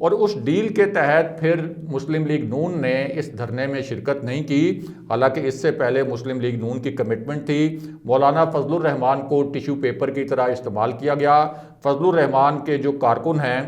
اور اس ڈیل کے تحت پھر مسلم لیگ نون نے اس دھرنے میں شرکت نہیں کی، حالانکہ اس سے پہلے مسلم لیگ نون کی کمٹمنٹ تھی۔ مولانا فضل الرحمان کو ٹیشو پیپر کی طرح استعمال کیا گیا۔ فضل الرحمان کے جو کارکن ہیں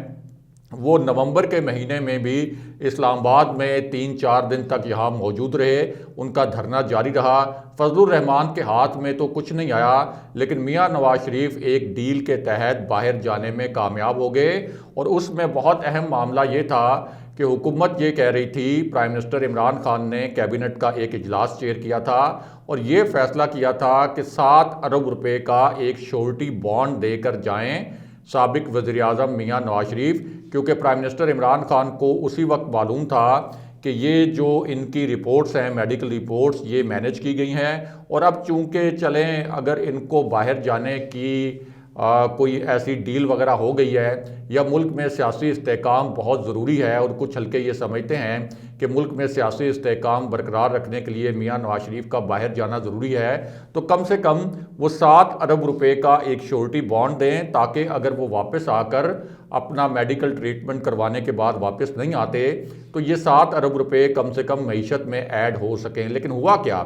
وہ نومبر کے مہینے میں بھی اسلام آباد میں 3-4 دن تک یہاں موجود رہے، ان کا دھرنا جاری رہا۔ فضل الرحمان کے ہاتھ میں تو کچھ نہیں آیا، لیکن میاں نواز شریف ایک ڈیل کے تحت باہر جانے میں کامیاب ہو گئے، اور اس میں بہت اہم معاملہ یہ تھا کہ حکومت یہ کہہ رہی تھی، پرائم منسٹر عمران خان نے کیبنٹ کا ایک اجلاس چیئر کیا تھا اور یہ فیصلہ کیا تھا کہ 7 ارب روپے کا ایک شورٹی بانڈ دے کر جائیں سابق وزیر اعظم میاں نواز شریف، کیونکہ پرائم منسٹر عمران خان کو اسی وقت معلوم تھا کہ یہ جو ان کی رپورٹس ہیں، میڈیکل رپورٹس، یہ مینیج کی گئی ہیں، اور اب چونکہ چلیں اگر ان کو باہر جانے کی کوئی ایسی ڈیل وغیرہ ہو گئی ہے، یا ملک میں سیاسی استحکام بہت ضروری ہے، اور کچھ حلقے یہ سمجھتے ہیں کہ ملک میں سیاسی استحکام برقرار رکھنے کے لیے میاں نواز شریف کا باہر جانا ضروری ہے، تو کم سے کم وہ 7 ارب روپے کا ایک شورٹی بانڈ دیں، تاکہ اگر وہ واپس آ کر اپنا میڈیکل ٹریٹمنٹ کروانے کے بعد واپس نہیں آتے تو یہ 7 ارب روپے کم سے کم معیشت میں ایڈ ہو سکیں۔ لیکن ہوا کیا؟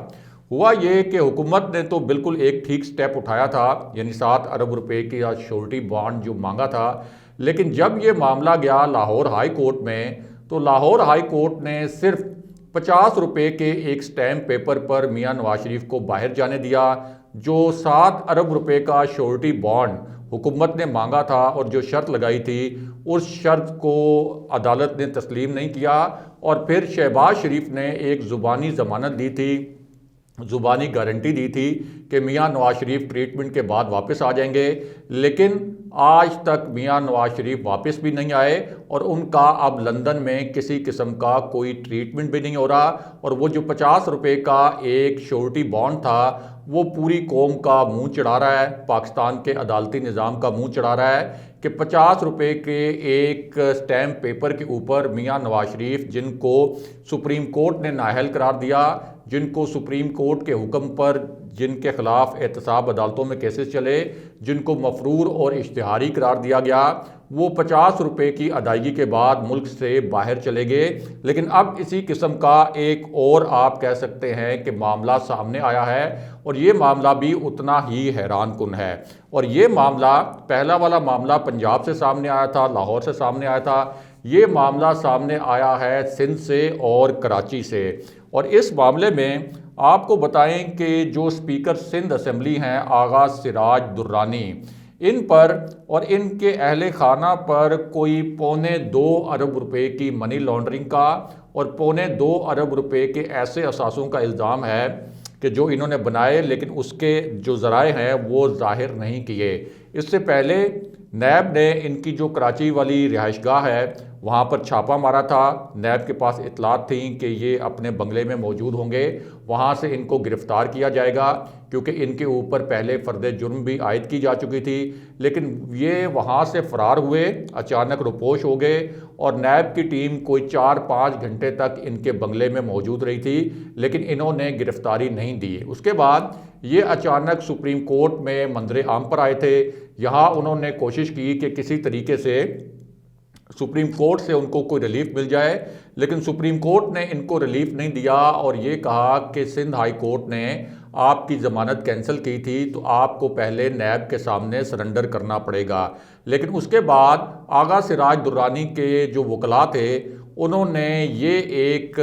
ہوا یہ کہ حکومت نے تو بالکل ایک ٹھیک سٹیپ اٹھایا تھا، یعنی 7 ارب روپے کی شورٹی بانڈ جو مانگا تھا، لیکن جب یہ معاملہ گیا لاہور ہائی کورٹ میں تو لاہور ہائی کورٹ نے صرف 50 روپے کے ایک سٹیمپ پیپر پر میاں نواز شریف کو باہر جانے دیا۔ جو 7 ارب روپے کا شورٹی بانڈ حکومت نے مانگا تھا اور جو شرط لگائی تھی، اس شرط کو عدالت نے تسلیم نہیں کیا، اور پھر شہباز شریف نے ایک زبانی ضمانت دی تھی، زبانی گارنٹی دی تھی کہ میاں نواز شریف ٹریٹمنٹ کے بعد واپس آ جائیں گے، لیکن آج تک میاں نواز شریف واپس بھی نہیں آئے، اور ان کا اب لندن میں کسی قسم کا کوئی ٹریٹمنٹ بھی نہیں ہو رہا، اور وہ جو 50 روپے کا ایک شورٹی بانڈ تھا وہ پوری قوم کا منہ چڑھا رہا ہے، پاکستان کے عدالتی نظام کا منہ چڑھا رہا ہے کہ 50 روپے کے ایک سٹیمپ پیپر کے اوپر میاں نواز شریف، جن کو سپریم کورٹ نے نااہل قرار دیا، جن کو سپریم کورٹ کے حکم پر جن کے خلاف احتساب عدالتوں میں کیسز چلے، جن کو مفرور اور اشتہاری قرار دیا گیا، وہ 50 روپے کی ادائیگی کے بعد ملک سے باہر چلے گئے۔ لیکن اب اسی قسم کا ایک اور آپ کہہ سکتے ہیں کہ معاملہ سامنے آیا ہے، اور یہ معاملہ بھی اتنا ہی حیران کن ہے، اور یہ معاملہ پہلا والا معاملہ پنجاب سے سامنے آیا تھا، لاہور سے سامنے آیا تھا، یہ معاملہ سامنے آیا ہے سندھ سے اور کراچی سے، اور اس معاملے میں آپ کو بتائیں کہ جو اسپیکر سندھ اسمبلی ہیں آغا سراج درانی، ان پر اور ان کے اہل خانہ پر کوئی 1.25 ارب روپے کی منی لانڈرنگ کا اور 1.25 ارب روپے کے ایسے اثاثوں کا الزام ہے کہ جو انہوں نے بنائے، لیکن اس کے جو ذرائع ہیں وہ ظاہر نہیں کیے۔ اس سے پہلے نیب نے ان کی جو کراچی والی رہائش گاہ ہے وہاں پر چھاپہ مارا تھا، نیب کے پاس اطلاعات تھیں کہ یہ اپنے بنگلے میں موجود ہوں گے، وہاں سے ان کو گرفتار کیا جائے گا، کیونکہ ان کے اوپر پہلے فرد جرم بھی عائد کی جا چکی تھی، لیکن یہ وہاں سے فرار ہوئے، اچانک روپوش ہو گئے، اور نیب کی ٹیم کوئی 4-5 گھنٹے تک ان کے بنگلے میں موجود رہی تھی، لیکن انہوں نے گرفتاری نہیں دی۔ اس کے بعد یہ اچانک سپریم کورٹ میں منظر عام پر آئے تھے، یہاں انہوں نے کوشش کی کہ کسی طریقے سے سپریم کورٹ سے ان کو کوئی ریلیف مل جائے، لیکن سپریم کورٹ نے ان کو ریلیف نہیں دیا اور یہ کہا کہ سندھ ہائی کورٹ نے آپ کی ضمانت کینسل کی تھی تو آپ کو پہلے نیب کے سامنے سرنڈر کرنا پڑے گا۔ لیکن اس کے بعد آغا سراج درانی کے جو وکلاء تھے انہوں نے یہ ایک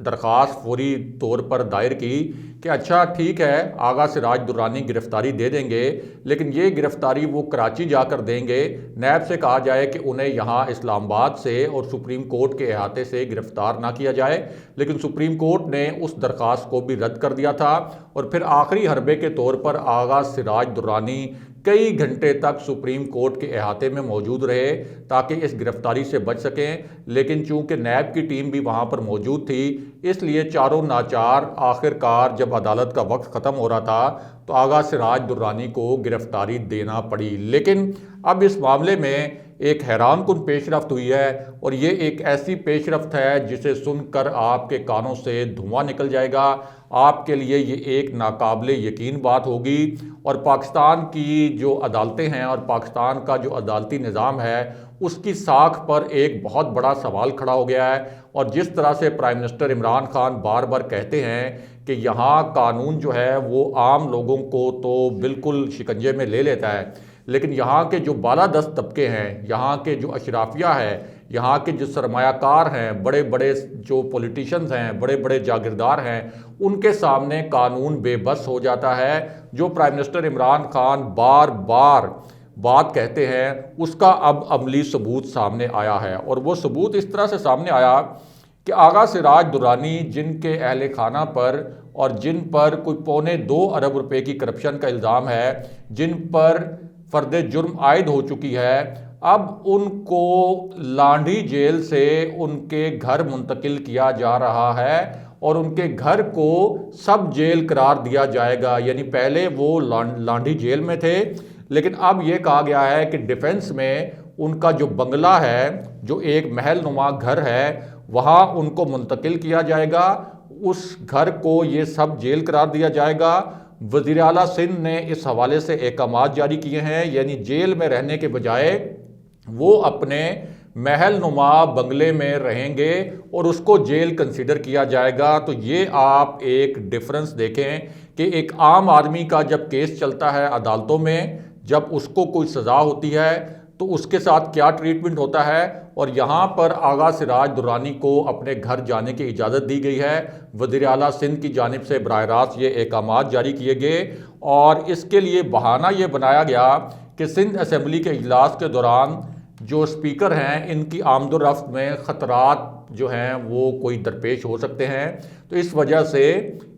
درخواست فوری طور پر دائر کی کہ اچھا ٹھیک ہے، آغا سراج درانی گرفتاری دے دیں گے، لیکن یہ گرفتاری وہ کراچی جا کر دیں گے، نیب سے کہا جائے کہ انہیں یہاں اسلام آباد سے اور سپریم کورٹ کے احاطے سے گرفتار نہ کیا جائے، لیکن سپریم کورٹ نے اس درخواست کو بھی رد کر دیا تھا، اور پھر آخری حربے کے طور پر آغا سراج درانی کئی گھنٹے تک سپریم کورٹ کے احاطے میں موجود رہے تاکہ اس گرفتاری سے بچ سکیں، لیکن چونکہ نیب کی ٹیم بھی وہاں پر موجود تھی اس لیے چاروں ناچار آخر کار جب عدالت کا وقت ختم ہو رہا تھا تو آغا سراج درانی کو گرفتاری دینا پڑی۔ لیکن اب اس معاملے میں ایک حیران کن پیش رفت ہوئی ہے، اور یہ ایک ایسی پیش رفت ہے جسے سن کر آپ کے کانوں سے دھواں نکل جائے گا، آپ کے لیے یہ ایک ناقابل یقین بات ہوگی، اور پاکستان کی جو عدالتیں ہیں اور پاکستان کا جو عدالتی نظام ہے اس کی ساکھ پر ایک بہت بڑا سوال کھڑا ہو گیا ہے۔ اور جس طرح سے پرائم منسٹر عمران خان بار بار کہتے ہیں کہ یہاں قانون جو ہے وہ عام لوگوں کو تو بالکل شکنجے میں لے لیتا ہے، لیکن یہاں کے جو بالادست طبقے ہیں، یہاں کے جو اشرافیہ ہے، یہاں کے جو سرمایہ کار ہیں، بڑے بڑے جو پولیٹیشنز ہیں، بڑے بڑے جاگیردار ہیں، ان کے سامنے قانون بے بس ہو جاتا ہے۔ جو پرائم منسٹر عمران خان بار بار بات کہتے ہیں اس کا اب عملی ثبوت سامنے آیا ہے، اور وہ ثبوت اس طرح سے سامنے آیا کہ آغا سراج درانی، جن کے اہل خانہ پر اور جن پر کوئی 2.25 ارب روپے کی کرپشن کا الزام ہے، جن پر فرد جرم عائد ہو چکی ہے، اب ان کو لانڈھی جیل سے ان کے گھر منتقل کیا جا رہا ہے، اور ان کے گھر کو سب جیل قرار دیا جائے گا۔ یعنی پہلے وہ لانڈھی جیل میں تھے، لیکن اب یہ کہا گیا ہے کہ ڈیفنس میں ان کا جو بنگلہ ہے، جو ایک محل نما گھر ہے، وہاں ان کو منتقل کیا جائے گا، اس گھر کو یہ سب جیل قرار دیا جائے گا۔ وزیر اعلیٰ سندھ نے اس حوالے سے احکامات جاری کیے ہیں، یعنی جیل میں رہنے کے بجائے وہ اپنے محل نما بنگلے میں رہیں گے اور اس کو جیل کنسیڈر کیا جائے گا۔ تو یہ آپ ایک ڈیفرنس دیکھیں کہ ایک عام آدمی کا جب کیس چلتا ہے عدالتوں میں، جب اس کو کوئی سزا ہوتی ہے تو اس کے ساتھ کیا ٹریٹمنٹ ہوتا ہے، اور یہاں پر آغا سراج درانی کو اپنے گھر جانے کی اجازت دی گئی ہے۔ وزیر اعلیٰ سندھ کی جانب سے براہ راست یہ احکامات جاری کیے گئے، اور اس کے لیے بہانہ یہ بنایا گیا کہ سندھ اسمبلی کے اجلاس کے دوران جو اسپیکر ہیں ان کی آمد و رفت میں خطرات جو ہیں وہ کوئی درپیش ہو سکتے ہیں، تو اس وجہ سے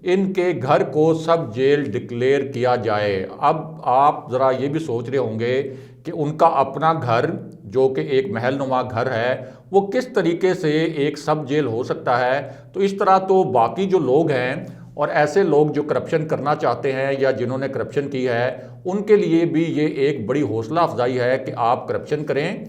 ان کے گھر کو سب جیل ڈکلیئر کیا جائے۔ اب آپ ذرا یہ بھی سوچ رہے ہوں گے کہ ان کا اپنا گھر جو کہ ایک محل نما گھر ہے وہ کس طریقے سے ایک سب جیل ہو سکتا ہے۔ تو اس طرح تو باقی جو لوگ ہیں اور ایسے لوگ جو کرپشن کرنا چاہتے ہیں یا جنہوں نے کرپشن کی ہے، ان کے لیے بھی یہ ایک بڑی حوصلہ افزائی ہے کہ آپ کرپشن کریں،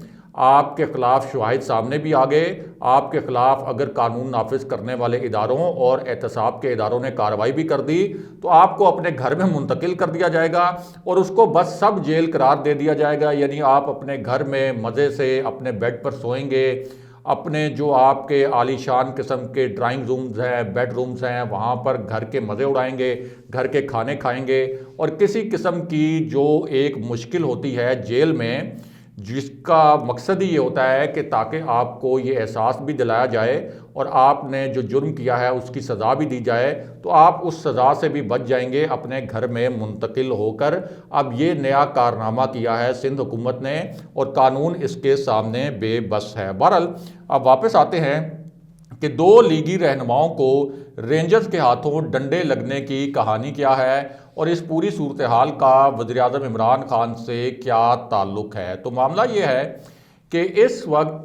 آپ کے خلاف شواہد سامنے بھی آ گئے، آپ کے خلاف اگر قانون نافذ کرنے والے اداروں اور احتساب کے اداروں نے کارروائی بھی کر دی تو آپ کو اپنے گھر میں منتقل کر دیا جائے گا اور اس کو بس سب جیل قرار دے دیا جائے گا۔ یعنی آپ اپنے گھر میں مزے سے اپنے بیڈ پر سوئیں گے، اپنے جو آپ کے عالی شان قسم کے ڈرائنگ رومز ہیں، بیڈ رومز ہیں، وہاں پر گھر کے مزے اڑائیں گے، گھر کے کھانے کھائیں گے، اور کسی قسم کی جو ایک مشکل ہوتی ہے جیل میں، جس کا مقصد ہی یہ ہوتا ہے کہ تاکہ آپ کو یہ احساس بھی دلایا جائے اور آپ نے جو جرم کیا ہے اس کی سزا بھی دی جائے، تو آپ اس سزا سے بھی بچ جائیں گے اپنے گھر میں منتقل ہو کر۔ اب یہ نیا کارنامہ کیا ہے سندھ حکومت نے اور قانون اس کے سامنے بے بس ہے۔ بہرحال اب واپس آتے ہیں کہ 2 لیگی رہنماؤں کو رینجرز کے ہاتھوں ڈنڈے لگنے کی کہانی کیا ہے اور اس پوری صورتحال کا وزیراعظم عمران خان سے کیا تعلق ہے۔ تو معاملہ یہ ہے کہ اس وقت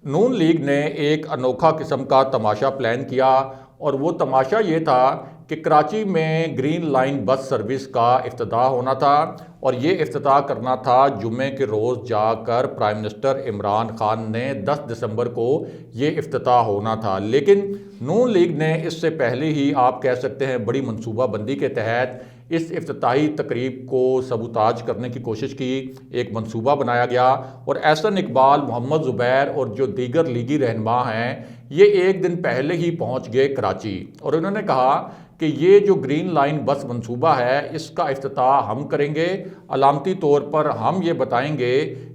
نون لیگ نے ایک انوکھا قسم کا تماشا پلان کیا، اور وہ تماشا یہ تھا کہ کراچی میں گرین لائن بس سروس کا افتتاح ہونا تھا، اور یہ افتتاح کرنا تھا جمعے کے روز جا کر پرائم منسٹر عمران خان نے 10 دسمبر کو یہ افتتاح ہونا تھا۔ لیکن نون لیگ نے اس سے پہلے ہی آپ کہہ سکتے ہیں بڑی منصوبہ بندی کے تحت اس افتتاحی تقریب کو سبوتاج کرنے کی کوشش کی، ایک منصوبہ بنایا گیا، اور احسن اقبال، محمد زبیر اور جو دیگر لیگی رہنما ہیں یہ ایک دن پہلے ہی پہنچ گئے کراچی، اور انہوں نے کہا کہ یہ جو گرین لائن بس منصوبہ ہے اس کا افتتاح ہم کریں گے، علامتی طور پر ہم یہ بتائیں گے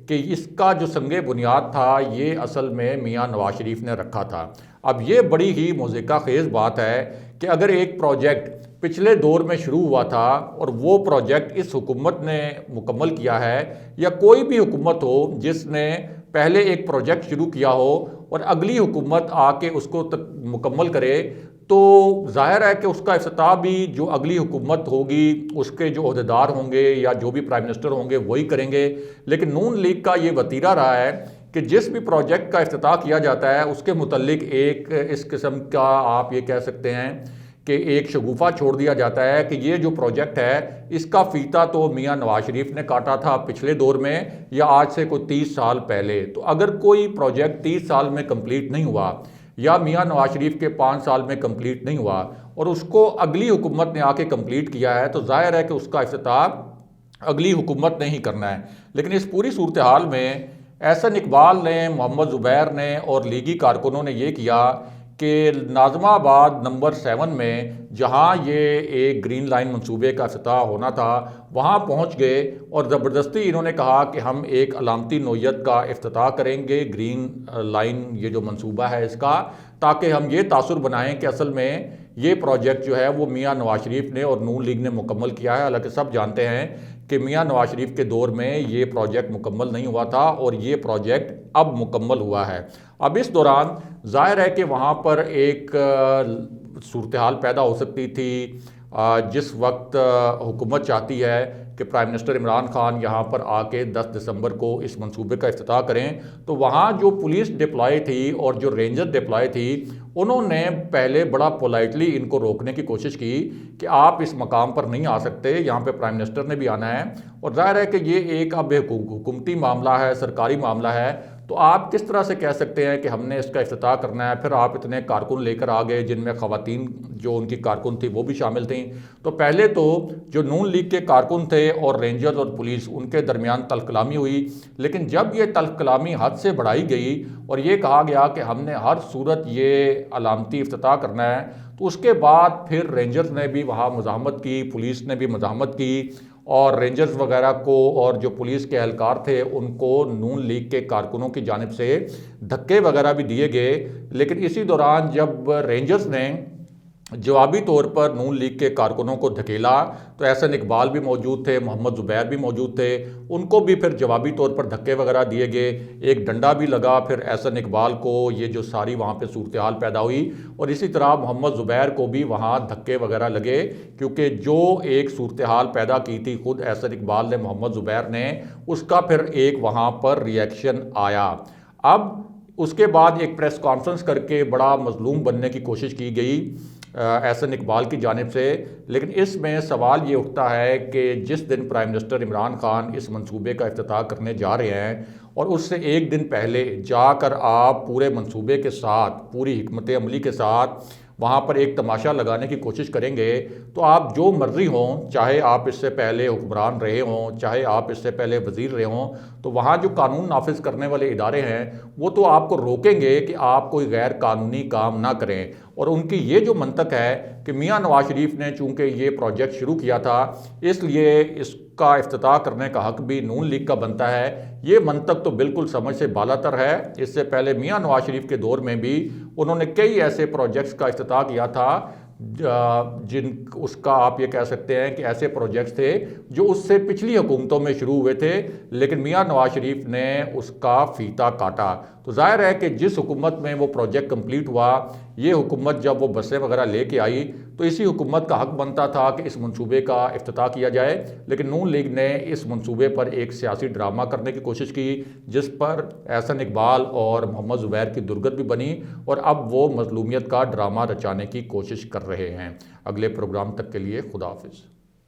کہ اس کا جو سنگ بنیاد تھا یہ اصل میں میاں نواز شریف نے رکھا تھا۔ اب یہ بڑی ہی موزیکا خیز بات ہے کہ اگر ایک پروجیکٹ پچھلے دور میں شروع ہوا تھا اور وہ پروجیکٹ اس حکومت نے مکمل کیا ہے، یا کوئی بھی حکومت ہو جس نے پہلے ایک پروجیکٹ شروع کیا ہو اور اگلی حکومت آ کے اس کو مکمل کرے، تو ظاہر ہے کہ اس کا افتتاح بھی جو اگلی حکومت ہوگی اس کے جو عہدیدار ہوں گے یا جو بھی پرائم منسٹر ہوں گے وہی کریں گے۔ لیکن نون لیگ کا یہ وتیرہ رہا ہے کہ جس بھی پروجیکٹ کا افتتاح کیا جاتا ہے اس کے متعلق ایک اس قسم کا آپ یہ کہہ سکتے ہیں کہ ایک شگوفہ چھوڑ دیا جاتا ہے کہ یہ جو پروجیکٹ ہے اس کا فیتہ تو میاں نواز شریف نے کاٹا تھا پچھلے دور میں یا آج سے کوئی 30 سال پہلے. تو اگر کوئی پروجیکٹ 30 سال میں کمپلیٹ نہیں ہوا یا میاں نواز شریف کے 5 سال میں کمپلیٹ نہیں ہوا اور اس کو اگلی حکومت نے آ کے کمپلیٹ کیا ہے تو ظاہر ہے کہ اس کا افتتاح اگلی حکومت نے ہی کرنا ہے. لیکن اس پوری صورتحال میں احسن اقبال نے، محمد زبیر نے اور لیگی کارکنوں نے یہ کیا کہ ناظم آباد نمبر 7 میں جہاں یہ ایک گرین لائن منصوبے کا افتتاح ہونا تھا وہاں پہنچ گئے اور زبردستی انہوں نے کہا کہ ہم ایک علامتی نوعیت کا افتتاح کریں گے گرین لائن یہ جو منصوبہ ہے اس کا، تاکہ ہم یہ تاثر بنائیں کہ اصل میں یہ پروجیکٹ جو ہے وہ میاں نواز شریف نے اور نون لیگ نے مکمل کیا ہے. حالانکہ سب جانتے ہیں کہ میاں نواز شریف کے دور میں یہ پروجیکٹ مکمل نہیں ہوا تھا اور یہ پروجیکٹ اب مکمل ہوا ہے. اب اس دوران ظاہر ہے کہ وہاں پر ایک صورتحال پیدا ہو سکتی تھی جس وقت حکومت چاہتی ہے کہ پرائم منسٹر عمران خان یہاں پر آ کے 10 دسمبر کو اس منصوبے کا افتتاح کریں تو وہاں جو پولیس ڈپلائی تھی اور جو رینجر ڈپلائی تھی انہوں نے پہلے بڑا پولائٹلی ان کو روکنے کی کوشش کی کہ آپ اس مقام پر نہیں آ سکتے، یہاں پہ پرائم منسٹر نے بھی آنا ہے. اور ظاہر ہے کہ یہ ایک اب حکومتی معاملہ ہے، سرکاری معاملہ ہے، تو آپ کس طرح سے کہہ سکتے ہیں کہ ہم نے اس کا افتتاح کرنا ہے. پھر آپ اتنے کارکن لے کر آ گئے جن میں خواتین جو ان کی کارکن تھی وہ بھی شامل تھیں. تو پہلے تو جو نون لیگ کے کارکن تھے اور رینجرز اور پولیس ان کے درمیان تلخ کلامی ہوئی، لیکن جب یہ تلخ کلامی حد سے بڑھائی گئی اور یہ کہا گیا کہ ہم نے ہر صورت یہ علامتی افتتاح کرنا ہے تو اس کے بعد پھر رینجرز نے بھی وہاں مزاحمت کی، پولیس نے بھی مزاحمت کی اور رینجرز وغیرہ کو اور جو پولیس کے اہلکار تھے ان کو نون لیگ کے کارکنوں کی جانب سے دھکے وغیرہ بھی دیے گئے. لیکن اسی دوران جب رینجرز نے جوابی طور پر نون لیگ کے کارکنوں کو دھکیلا تو احسن اقبال بھی موجود تھے، محمد زبیر بھی موجود تھے، ان کو بھی پھر جوابی طور پر دھکے وغیرہ دیے گئے، ایک ڈنڈا بھی لگا. پھر احسن اقبال کو یہ جو ساری وہاں پہ صورتحال پیدا ہوئی اور اسی طرح محمد زبیر کو بھی وہاں دھکے وغیرہ لگے کیونکہ جو ایک صورتحال پیدا کی تھی خود احسن اقبال نے، محمد زبیر نے، اس کا پھر ایک وہاں پر ریئیکشن آیا. اب اس کے بعد ایک پریس کانفرنس کر کے بڑا مظلوم بننے کی کوشش کی گئی احسن اقبال کی جانب سے. لیکن اس میں سوال یہ اٹھتا ہے کہ جس دن پرائم منسٹر عمران خان اس منصوبے کا افتتاح کرنے جا رہے ہیں اور اس سے ایک دن پہلے جا کر آپ پورے منصوبے کے ساتھ، پوری حکمت عملی کے ساتھ وہاں پر ایک تماشا لگانے کی کوشش کریں گے تو آپ جو مرضی ہوں، چاہے آپ اس سے پہلے حکمران رہے ہوں، چاہے آپ اس سے پہلے وزیر رہے ہوں، تو وہاں جو قانون نافذ کرنے والے ادارے ہیں وہ تو آپ کو روکیں گے کہ آپ کوئی غیر قانونی کام نہ کریں. اور ان کی یہ جو منطق ہے کہ میاں نواز شریف نے چونکہ یہ پروجیکٹ شروع کیا تھا اس لیے اس کا افتتاح کرنے کا حق بھی نون لیگ کا بنتا ہے، یہ منطق تو بالکل سمجھ سے بالا تر ہے. اس سے پہلے میاں نواز شریف کے دور میں بھی انہوں نے کئی ایسے پروجیکٹس کا افتتاح کیا تھا جن اس کا آپ یہ کہہ سکتے ہیں کہ ایسے پروجیکٹس تھے جو اس سے پچھلی حکومتوں میں شروع ہوئے تھے لیکن میاں نواز شریف نے اس کا فیتہ کاٹا. تو ظاہر ہے کہ جس حکومت میں وہ پروجیکٹ کمپلیٹ ہوا، یہ حکومت جب وہ بسیں وغیرہ لے کے آئی تو اسی حکومت کا حق بنتا تھا کہ اس منصوبے کا افتتاح کیا جائے. لیکن نون لیگ نے اس منصوبے پر ایک سیاسی ڈرامہ کرنے کی کوشش کی جس پر احسن اقبال اور محمد زبیر کی درگت بھی بنی اور اب وہ مظلومیت کا ڈرامہ رچانے کی کوشش کر رہے ہیں. اگلے پروگرام تک کے لیے خدا حافظ.